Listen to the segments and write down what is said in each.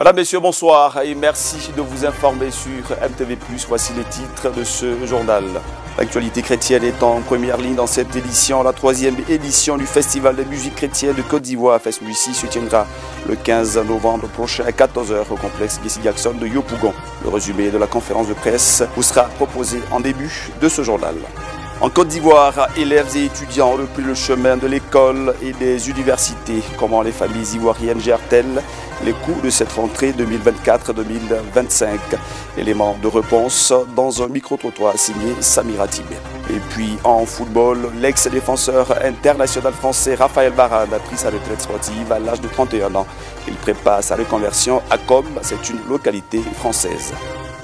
Madame, Messieurs, bonsoir et merci de vous informer sur MTV+. Voici les titres de ce journal. L'actualité chrétienne est en première ligne dans cette édition. La troisième édition du Festival de musique chrétienne de Côte d'Ivoire, FESMUSI, se tiendra le 15 novembre prochain à 14 h au complexe Jesse Jackson de Yopougon. Le résumé de la conférence de presse vous sera proposé en début de ce journal. En Côte d'Ivoire, élèves et étudiants ont repris le chemin de l'école et des universités. Comment les familles ivoiriennes gèrent-elles les coûts de cette rentrée 2024-2025? Élément de réponse dans un micro-trottoir signé Samira Tibé. Et puis en football, l'ex-défenseur international français Raphaël Varane a pris sa retraite sportive à l'âge de 31 ans. Il prépare sa reconversion à Com, c'est une localité française.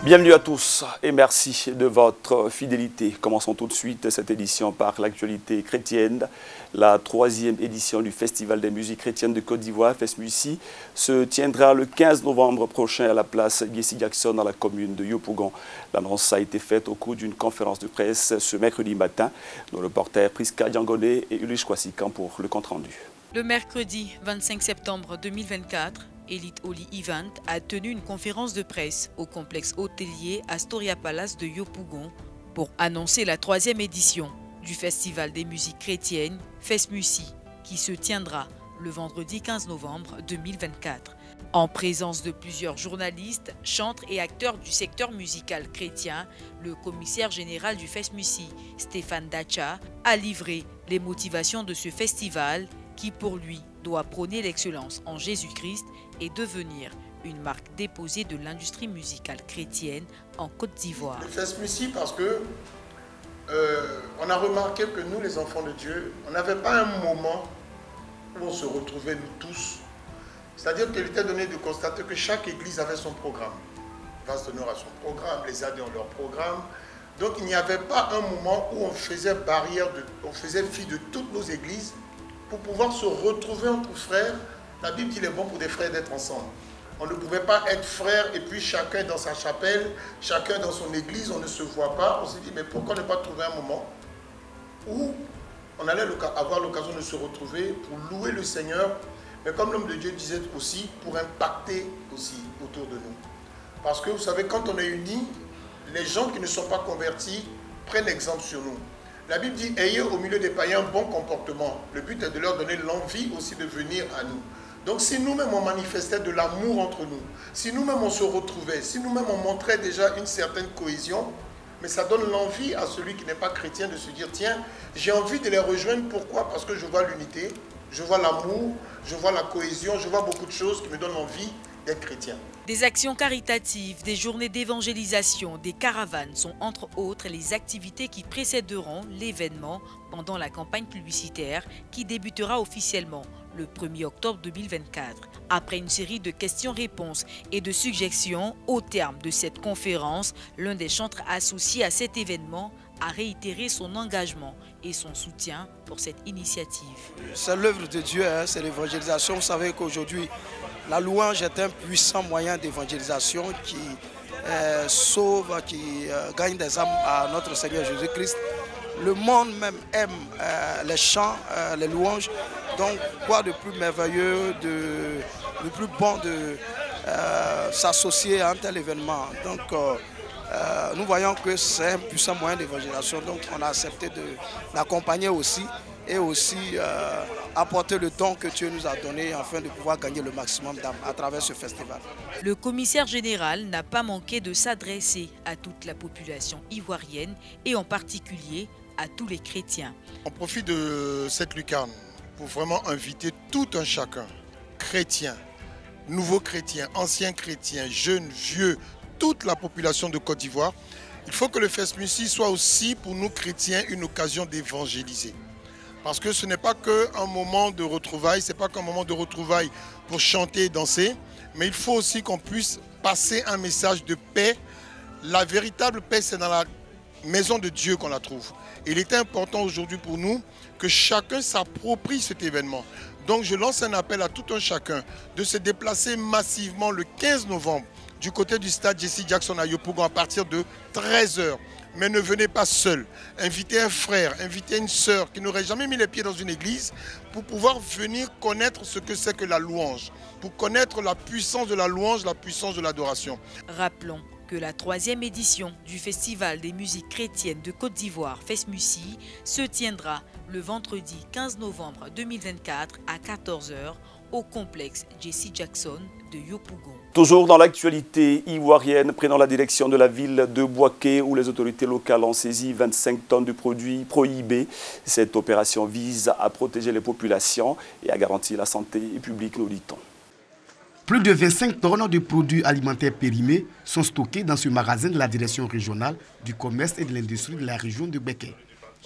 Bienvenue à tous et merci de votre fidélité. Commençons tout de suite cette édition par l'actualité chrétienne. La troisième édition du Festival des musiques chrétiennes de Côte d'Ivoire, FESMUSI, se tiendra le 15 novembre prochain à la place Jesse Jackson dans la commune de Yopougon. L'annonce a été faite au cours d'une conférence de presse ce mercredi matin. Nos reporters Priska Diangone et Ulrich Kwasikan pour le compte-rendu. Le mercredi 25 septembre 2024, Elite Oli Event a tenu une conférence de presse au complexe hôtelier Astoria Palace de Yopougon pour annoncer la troisième édition du Festival des musiques chrétiennes FESMUSI qui se tiendra le vendredi 15 novembre 2024. En présence de plusieurs journalistes, chantres et acteurs du secteur musical chrétien, le commissaire général du FESMUSI, Stéphane Dacha, a livré les motivations de ce festival qui pour lui doit prôner l'excellence en Jésus-Christ et devenir une marque déposée de l'industrie musicale chrétienne en Côte d'Ivoire. Le FESMUSI parce que on a remarqué que nous, les enfants de Dieu, on n'avait pas un moment où on se retrouvait nous tous. C'est-à-dire qu'il était donné de constater que chaque église avait son programme. Vaste Nord a son programme, les AD ont leur programme. Donc il n'y avait pas un moment où on faisait on faisait fi de toutes nos églises pour pouvoir se retrouver entre frères. La Bible dit qu'il est bon pour des frères d'être ensemble. On ne pouvait pas être frères et puis chacun dans sa chapelle, chacun dans son église, on ne se voit pas. On s'est dit, mais pourquoi ne pas trouver un moment où on allait avoir l'occasion de se retrouver pour louer le Seigneur, mais comme l'homme de Dieu disait aussi, pour impacter aussi autour de nous. Parce que vous savez, quand on est unis, les gens qui ne sont pas convertis prennent exemple sur nous. La Bible dit, ayez au milieu des païens un bon comportement. Le but est de leur donner l'envie aussi de venir à nous. Donc si nous-mêmes on manifestait de l'amour entre nous, si nous-mêmes on se retrouvait, si nous-mêmes on montrait déjà une certaine cohésion, mais ça donne l'envie à celui qui n'est pas chrétien de se dire, tiens, j'ai envie de les rejoindre. Pourquoi? Parce que je vois l'unité, je vois l'amour, je vois la cohésion, je vois beaucoup de choses qui me donnent envie d'être chrétien. Des actions caritatives, des journées d'évangélisation, des caravanes sont entre autres les activités qui précéderont l'événement pendant la campagne publicitaire qui débutera officiellement le 1er octobre 2024. Après une série de questions-réponses et de suggestions, au terme de cette conférence, l'un des chantres associés à cet événement a réitéré son engagement et son soutien pour cette initiative. C'est l'œuvre de Dieu, hein, c'est l'évangélisation. Vous savez qu'aujourd'hui, la louange est un puissant moyen d'évangélisation qui sauve, qui gagne des âmes à notre Seigneur Jésus-Christ. Le monde même aime les chants, les louanges. Donc, quoi de plus merveilleux, de plus bon de s'associer à un tel événement. Donc, nous voyons que c'est un puissant moyen d'évangélisation. Donc, on a accepté d'accompagner aussi et aussi apporter le don que Dieu nous a donné afin de pouvoir gagner le maximum d'âmes à travers ce festival. Le commissaire général n'a pas manqué de s'adresser à toute la population ivoirienne et en particulier à tous les chrétiens. On profite de cette lucarne pour vraiment inviter tout un chacun, chrétien, nouveaux chrétiens, anciens chrétiens, jeunes, vieux, toute la population de Côte d'Ivoire. Il faut que le FESMUSI soit aussi pour nous chrétiens une occasion d'évangéliser. Parce que ce n'est pas qu'un moment de retrouvailles, ce n'est pas qu'un moment de retrouvailles pour chanter et danser, mais il faut aussi qu'on puisse passer un message de paix. La véritable paix, c'est dans la maison de Dieu qu'on la trouve. Et il est important aujourd'hui pour nous que chacun s'approprie cet événement. Donc je lance un appel à tout un chacun de se déplacer massivement le 15 novembre du côté du stade Jesse Jackson à Yopougon à partir de 13 h. Mais ne venez pas seul. Invitez un frère, invitez une sœur qui n'aurait jamais mis les pieds dans une église pour pouvoir venir connaître ce que c'est que la louange, pour connaître la puissance de la louange, la puissance de l'adoration. Rappelons que la 3e édition du Festival des musiques chrétiennes de Côte d'Ivoire, FESMUSI, se tiendra le vendredi 15 novembre 2024 à 14 h au complexe Jesse Jackson de Yopougon. Toujours dans l'actualité ivoirienne, prenant la direction de la ville de Bouaké où les autorités locales ont saisi 25 tonnes de produits prohibés. Cette opération vise à protéger les populations et à garantir la santé publique, nous dit-on. Plus de 25 tonnes de produits alimentaires périmés sont stockés dans ce magasin de la direction régionale du commerce et de l'industrie de la région de Béké.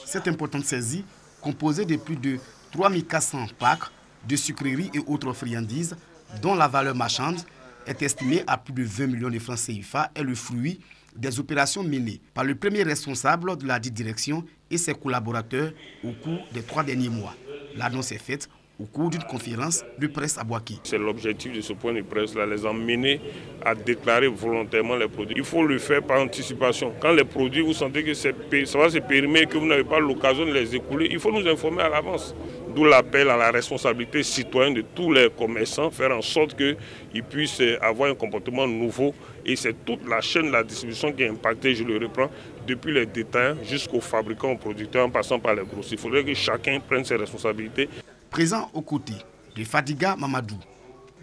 Cette importante saisie, composée de plus de 3400 packs de sucreries et autres friandises, dont la valeur marchande est estimée à plus de 20 millions de francs CFA, est le fruit des opérations menées par le premier responsable de la direction et ses collaborateurs au cours des 3 derniers mois. L'annonce est faite au cours d'une conférence de presse à Bouaké. C'est l'objectif de ce point de presse-là, les emmener à déclarer volontairement les produits. Il faut le faire par anticipation. Quand les produits, vous sentez que ça va se périmer, que vous n'avez pas l'occasion de les écouler, il faut nous informer à l'avance. D'où l'appel à la responsabilité citoyenne de tous les commerçants, faire en sorte qu'ils puissent avoir un comportement nouveau. Et c'est toute la chaîne de la distribution qui est impactée, je le reprends, depuis les détaillants jusqu'aux fabricants, aux producteurs, en passant par les grossistes. Il faudrait que chacun prenne ses responsabilités. Présent aux côtés de Fadiga Mamadou,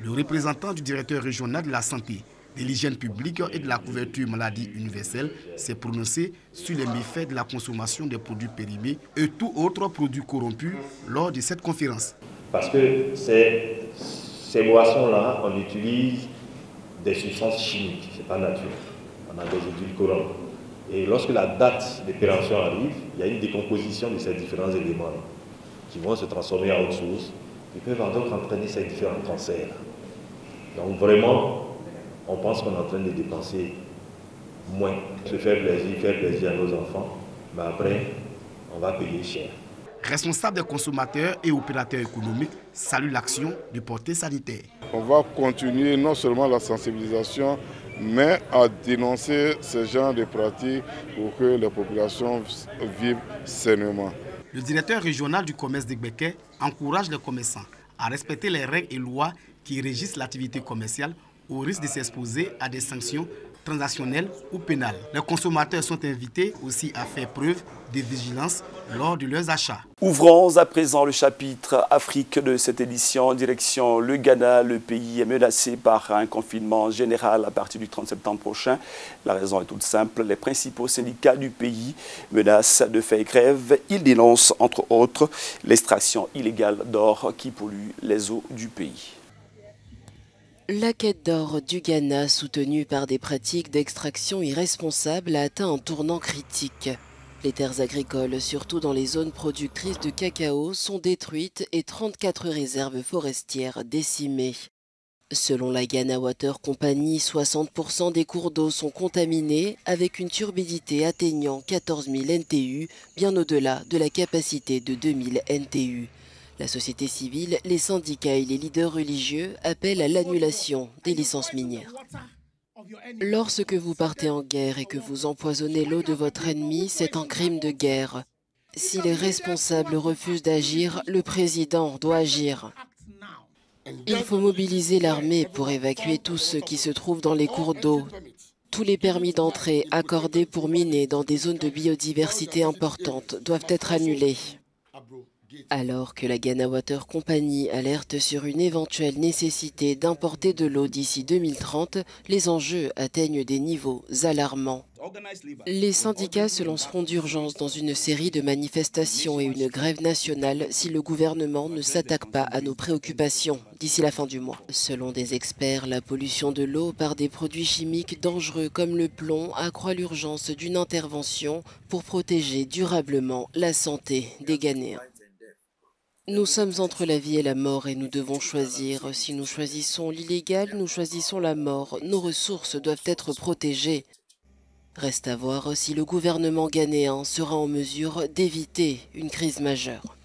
le représentant du directeur régional de la santé, de l'hygiène publique et de la couverture maladie universelle, s'est prononcé sur les méfaits de la consommation des produits périmés et tout autre produit corrompu lors de cette conférence. Parce que ces boissons-là, on utilise des substances chimiques, ce n'est pas naturel. On a des édulcorants. Et lorsque la date d'expiration arrive, il y a une décomposition de ces différents éléments qui vont se transformer en autre chose, qui peuvent donc entraîner ces différents cancers. Donc vraiment, on pense qu'on est en train de dépenser moins, se faire plaisir à nos enfants, mais après, on va payer cher. Responsable des consommateurs et opérateurs économiques salue l'action du porté sanitaire. On va continuer non seulement la sensibilisation, mais à dénoncer ce genre de pratiques pour que les populations vivent sainement. Le directeur régional du commerce de Béké encourage les commerçants à respecter les règles et lois qui régissent l'activité commerciale au risque de s'exposer à des sanctions transactionnelles ou pénales. Les consommateurs sont invités aussi à faire preuve de vigilance lors de leurs achats. Ouvrons à présent le chapitre Afrique de cette édition. Direction le Ghana, le pays est menacé par un confinement général à partir du 30 septembre prochain. La raison est toute simple, les principaux syndicats du pays menacent de faire grève. Ils dénoncent entre autres l'extraction illégale d'or qui pollue les eaux du pays. La quête d'or du Ghana, soutenue par des pratiques d'extraction irresponsables, a atteint un tournant critique. Les terres agricoles, surtout dans les zones productrices de cacao, sont détruites et 34 réserves forestières décimées. Selon la Ghana Water Company, 60% des cours d'eau sont contaminés avec une turbidité atteignant 14 000 NTU, bien au-delà de la capacité de 2000 NTU. La société civile, les syndicats et les leaders religieux appellent à l'annulation des licences minières. Lorsque vous partez en guerre et que vous empoisonnez l'eau de votre ennemi, c'est un crime de guerre. Si les responsables refusent d'agir, le président doit agir. Il faut mobiliser l'armée pour évacuer tous ceux qui se trouvent dans les cours d'eau. Tous les permis d'entrée accordés pour miner dans des zones de biodiversité importantes doivent être annulés. Alors que la Ghana Water Company alerte sur une éventuelle nécessité d'importer de l'eau d'ici 2030, les enjeux atteignent des niveaux alarmants. Les syndicats se lanceront d'urgence dans une série de manifestations et une grève nationale si le gouvernement ne s'attaque pas à nos préoccupations d'ici la fin du mois. Selon des experts, la pollution de l'eau par des produits chimiques dangereux comme le plomb accroît l'urgence d'une intervention pour protéger durablement la santé des Ghanéens. Nous sommes entre la vie et la mort et nous devons choisir. Si nous choisissons l'illégal, nous choisissons la mort. Nos ressources doivent être protégées. Reste à voir si le gouvernement ghanéen sera en mesure d'éviter une crise majeure.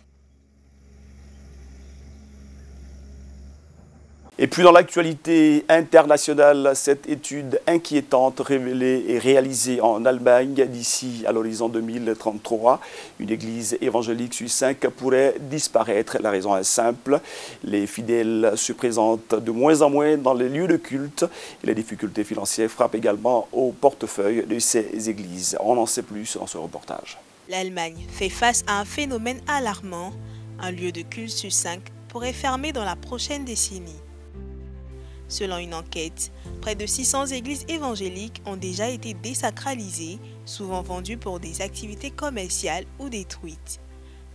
Et puis dans l'actualité internationale, cette étude inquiétante révélée et réalisée en Allemagne d'ici à l'horizon 2033. Une église évangélique sur 5 pourrait disparaître. La raison est simple, les fidèles se présentent de moins en moins dans les lieux de culte et les difficultés financières frappent également au portefeuille de ces églises. On en sait plus dans ce reportage. L'Allemagne fait face à un phénomène alarmant. Un lieu de culte sur 5 pourrait fermer dans la prochaine décennie. Selon une enquête, près de 600 églises évangéliques ont déjà été désacralisées, souvent vendues pour des activités commerciales ou détruites.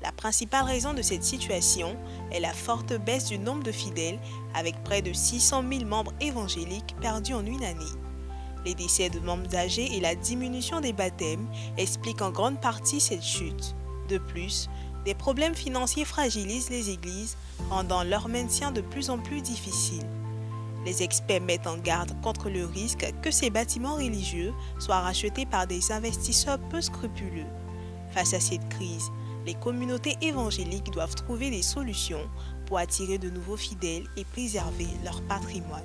La principale raison de cette situation est la forte baisse du nombre de fidèles, avec près de 600 000 membres évangéliques perdus en une année. Les décès de membres âgés et la diminution des baptêmes expliquent en grande partie cette chute. De plus, des problèmes financiers fragilisent les églises, rendant leur maintien de plus en plus difficile. Les experts mettent en garde contre le risque que ces bâtiments religieux soient rachetés par des investisseurs peu scrupuleux. Face à cette crise, les communautés évangéliques doivent trouver des solutions pour attirer de nouveaux fidèles et préserver leur patrimoine.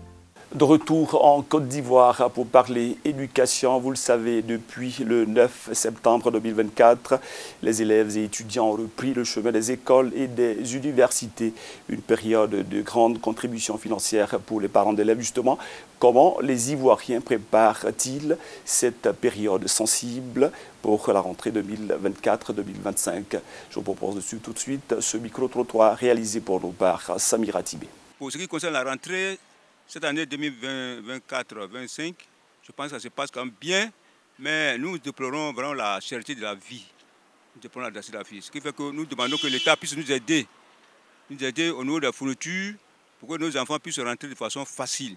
De retour en Côte d'Ivoire pour parler éducation, vous le savez, depuis le 9 septembre 2024, les élèves et étudiants ont repris le chemin des écoles et des universités. Une période de grande contribution financière pour les parents d'élèves. Justement, comment les Ivoiriens préparent-ils cette période sensible pour la rentrée 2024-2025? Je vous propose dessus tout de suite ce micro-trottoir réalisé pour nous par Samira Tibé. Pour ce qui concerne la rentrée, cette année 2024-2025, je pense que ça se passe quand même bien, mais nous déplorons vraiment la cherté de la vie. Nous déplorons la cherté de la vie. Ce qui fait que nous demandons que l'État puisse nous aider au niveau de la fourniture pour que nos enfants puissent rentrer de façon facile.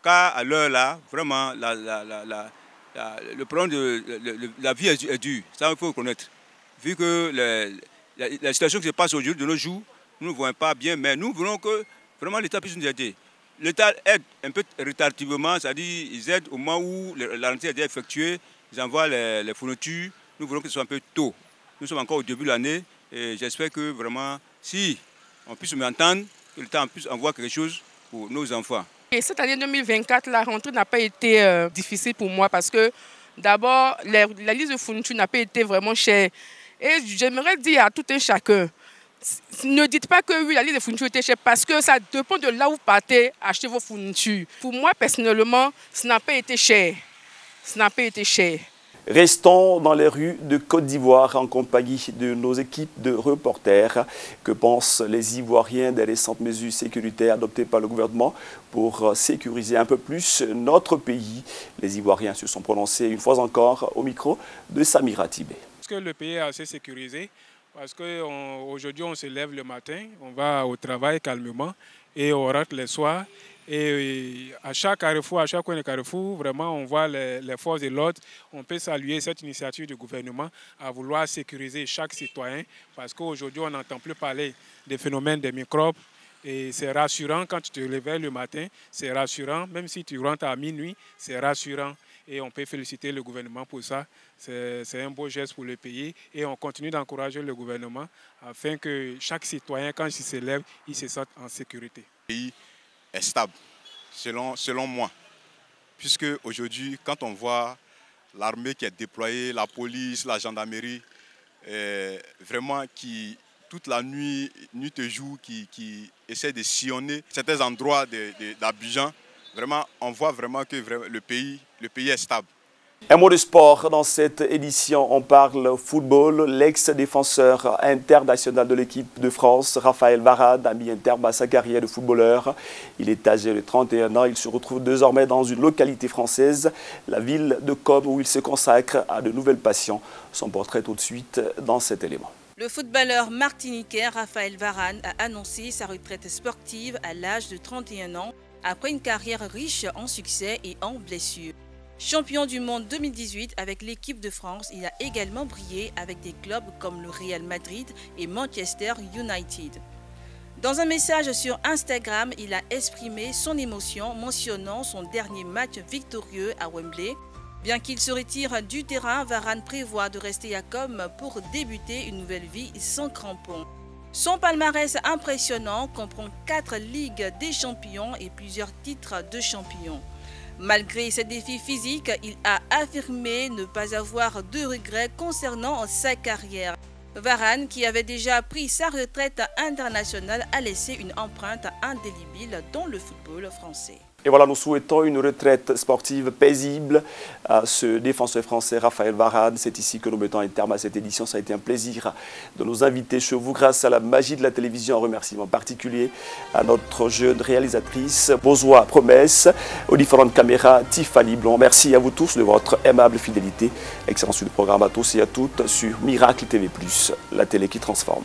Car à l'heure là, vraiment, le problème de la vie est dur. Ça, il faut reconnaître. Vu que la situation qui se passe aujourd'hui de nos jours, nous ne voyons pas bien, mais nous voulons que vraiment l'État puisse nous aider. L'État aide un peu retardivement, c'est-à-dire ils aident au moment où la rentrée est effectuée, ils envoient les fournitures. Nous voulons que ce soit un peu tôt. Nous sommes encore au début de l'année et j'espère que vraiment, si on puisse m'entendre, que l'État puisse envoyer quelque chose pour nos enfants. Et cette année 2024, la rentrée n'a pas été difficile pour moi parce que d'abord, la liste de fournitures n'a pas été vraiment chère. Et j'aimerais dire à tout un chacun, ne dites pas que oui, la liste de fournitures était chère parce que ça dépend de là où vous partez acheter vos fournitures. Pour moi, personnellement, ça n'a pas été cher. Ça n'a pas été cher. Restons dans les rues de Côte d'Ivoire en compagnie de nos équipes de reporters. Que pensent les Ivoiriens des récentes mesures sécuritaires adoptées par le gouvernement pour sécuriser un peu plus notre pays? Les Ivoiriens se sont prononcés une fois encore au micro de Samira Tibé. Est-ce que le pays est assez sécurisé? Parce qu'aujourd'hui, on se lève le matin, on va au travail calmement et on rentre le soir. Et à chaque carrefour, à chaque coin de carrefour, vraiment, on voit les forces de l'ordre. On peut saluer cette initiative du gouvernement à vouloir sécuriser chaque citoyen parce qu'aujourd'hui, on n'entend plus parler des phénomènes des microbes. Et c'est rassurant quand tu te réveilles le matin, c'est rassurant. Même si tu rentres à minuit, c'est rassurant. Et on peut féliciter le gouvernement pour ça. C'est un beau geste pour le pays. Et on continue d'encourager le gouvernement afin que chaque citoyen, quand il se lève, il se sente en sécurité. Le pays est stable, selon moi. Puisque aujourd'hui, quand on voit l'armée qui est déployée, la police, la gendarmerie, vraiment qui, toute la nuit et jour, qui essaie de sillonner certains endroits d'Abidjan, vraiment, on voit vraiment que le pays est stable. Un mot de sport dans cette édition, on parle football. L'ex-défenseur international de l'équipe de France, Raphaël Varane, a mis un terme à sa carrière de footballeur. Il est âgé de 31 ans, il se retrouve désormais dans une localité française, la ville de Com, où il se consacre à de nouvelles passions. Son portrait tout de suite dans cet élément. Le footballeur martiniquais Raphaël Varane a annoncé sa retraite sportive à l'âge de 31 ans après une carrière riche en succès et en blessures. Champion du monde 2018 avec l'équipe de France, il a également brillé avec des clubs comme le Real Madrid et Manchester United. Dans un message sur Instagram, il a exprimé son émotion mentionnant son dernier match victorieux à Wembley. Bien qu'il se retire du terrain, Varane prévoit de rester à Com pour débuter une nouvelle vie sans crampons. Son palmarès impressionnant comprend 4 Ligues des champions et plusieurs titres de champion. Malgré ses défis physiques, il a affirmé ne pas avoir de regrets concernant sa carrière. Varane, qui avait déjà pris sa retraite internationale, a laissé une empreinte indélébile dans le football français. Et voilà, nous souhaitons une retraite sportive paisible à ce défenseur français Raphaël Varane. C'est ici que nous mettons un terme à cette édition. Ça a été un plaisir de nous inviter chez vous grâce à la magie de la télévision. Un remerciement particulier à notre jeune réalisatrice Bozoa Promesse, aux différentes caméras Tiffany Blond. Merci à vous tous de votre aimable fidélité. Excellent sur le programme à tous et à toutes sur Miracle TV+, la télé qui transforme.